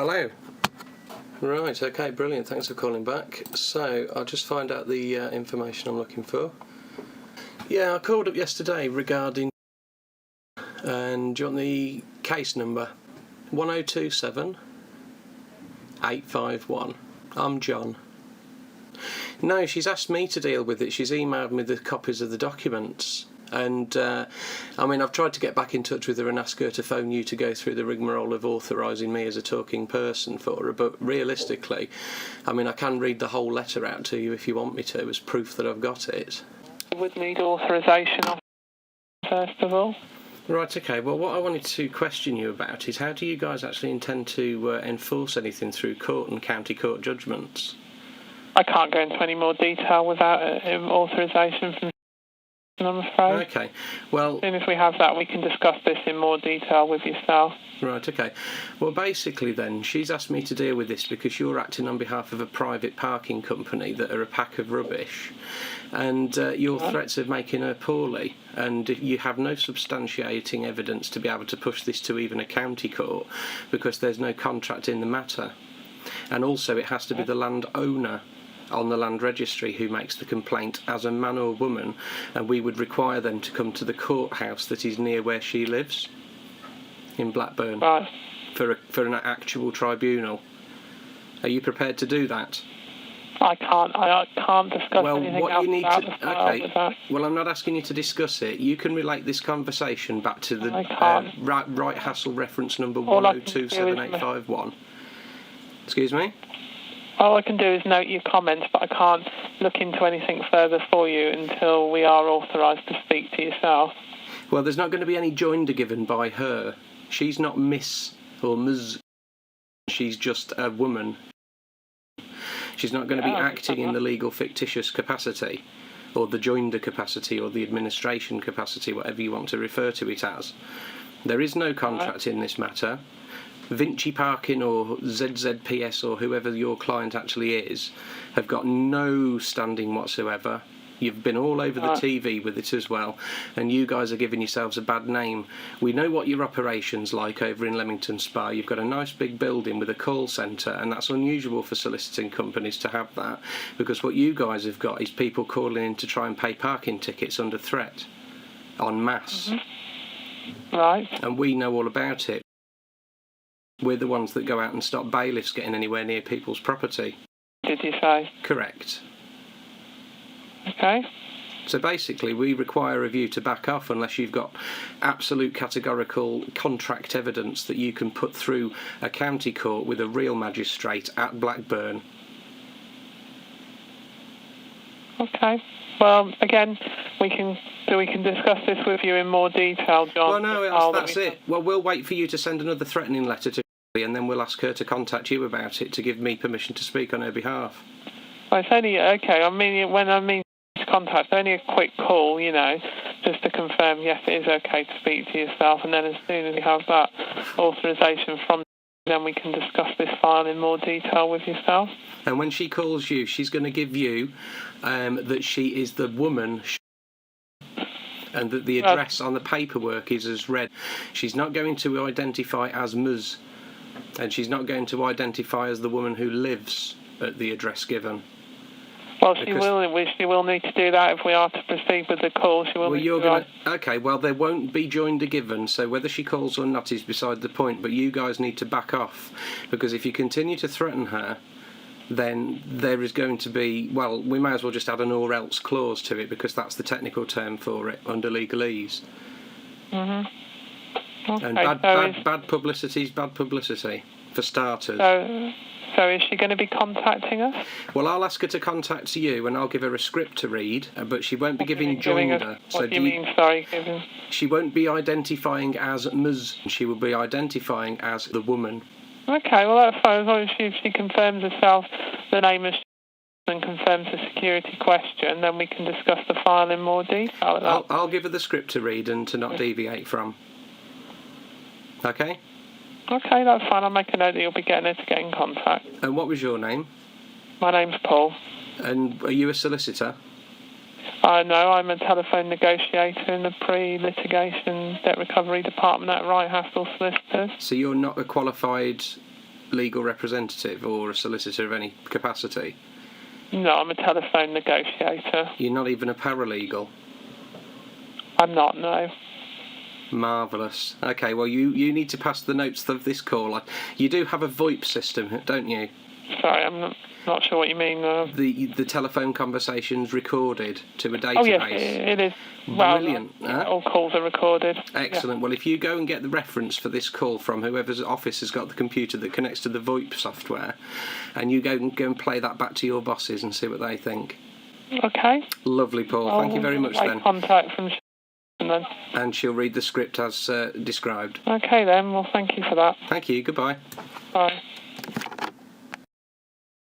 Hello. Right, okay, brilliant. Thanks for calling back. So, I'll just find out the information I'm looking for. Yeah, I called up yesterday regarding... And do you want the case number? 1027 851. I'm John. No, she's asked me to deal with it. She's emailed me the copies of the documents. And, I've tried to get back in touch with her and ask her to phone you to go through the rigmarole of authorising me as a talking person for her, but realistically, I can read the whole letter out to you if you want me to, as proof that I've got it. Would need authorisation first of all. Right, okay, well what I wanted to question you about is how do you guys actually intend to enforce anything through court and county court judgments? I can't go into any more detail without authorisation from I'm afraid. Okay, well... As soon as we have that, we can discuss this in more detail with yourself. Right, okay. Well, basically then, she's asked me to deal with this because you're acting on behalf of a private parking company that are a pack of rubbish, and your threats of making her poorly, and you have no substantiating evidence to be able to push this to even a county court because there's no contract in the matter. And also it has to be the landowner on the land registry who makes the complaint as a man or woman, and we would require them to come to the courthouse that is near where she lives in Blackburn for an actual tribunal. Are you prepared to do that? I can't discuss anything else about the file with that. Well, I'm not asking you to discuss it. You can relate this conversation back to the Wright Hassall reference number 1027 Excuse me? All I can do is note your comments, but I can't look into anything further for you until we are authorised to speak to yourself. Well, there's not going to be any joinder given by her. She's not Miss or Ms. She's just a woman. She's not going to be acting in the legal fictitious capacity, or the joinder capacity, or the administration capacity, whatever you want to refer to it as. There is no contract in this matter. Vinci Parking or ZZPS or whoever your client actually is have got no standing whatsoever. You've been all over the TV with it as well, and you guys are giving yourselves a bad name. We know what your operation's like over in Leamington Spa. You've got a nice big building with a call centre, and that's unusual for soliciting companies to have that, because what you guys have got is people calling in to try and pay parking tickets under threat en masse. Right. And we know all about it. We're the ones that go out and stop bailiffs getting anywhere near people's property. Did you say? Correct. Okay. So basically, we require of you to back off unless you've got absolute categorical contract evidence that you can put through a county court with a real magistrate at Blackburn. Okay. Well, again, we can discuss this with you in more detail, John. Well, no, that's it. Well, we'll wait for you to send another threatening letter to her, and then we'll ask her to contact you about it to give me permission to speak on her behalf. Well, it's only, okay, when I mean to contact, only a quick call, just to confirm, yes, it is okay to speak to yourself, and then as soon as you have that authorisation from then we can discuss this file in more detail with yourself. And when she calls you, she's going to give you that she is the woman and that the address on the paperwork is as read. She's not going to identify as Ms. and she's not going to identify as the woman who lives at the address given. Well, she will need to do that if we are to proceed with the call. She will Okay, well, there won't be joinder given, so whether she calls or not is beside the point, but you guys need to back off, because if you continue to threaten her, then there is going to be, well, we may as well just add an or else clause to it, because that's the technical term for it under legalese. Okay, and bad publicity is bad publicity, for starters. So is she going to be contacting us? Well, I'll ask her to contact you, and I'll give her a script to read, but she won't be giving joinder. What do you mean, sorry? She won't be identifying as Ms. She will be identifying as the woman. Okay, well, that's fine. As long as she confirms herself, the name is and confirms the security question, then we can discuss the file in more detail. I'll give her the script to read and to not deviate from. Okay? Okay, that's fine. I'll make a note that you'll be getting her to get in contact. And what was your name? My name's Paul. And are you a solicitor? No, I'm a telephone negotiator in the pre-litigation debt recovery department at Wright Hassall Solicitors. So you're not a qualified legal representative or a solicitor of any capacity? No, I'm a telephone negotiator. You're not even a paralegal? I'm not, no. Marvellous. Okay, well, you need to pass the notes of this call. You do have a VoIP system, don't you? Sorry, I'm not sure what you mean. The telephone conversation's recorded to a database. Oh, yes, it is. Brilliant. Well, all calls are recorded. Excellent. Yeah. Well, if you go and get the reference for this call from whoever's office has got the computer that connects to the VoIP software, and you go and play that back to your bosses and see what they think. Okay. Lovely, Paul. Thank you very much, then. Contact from then. And she'll read the script as described. Okay, then. Well, thank you for that. Thank you. Goodbye. Bye.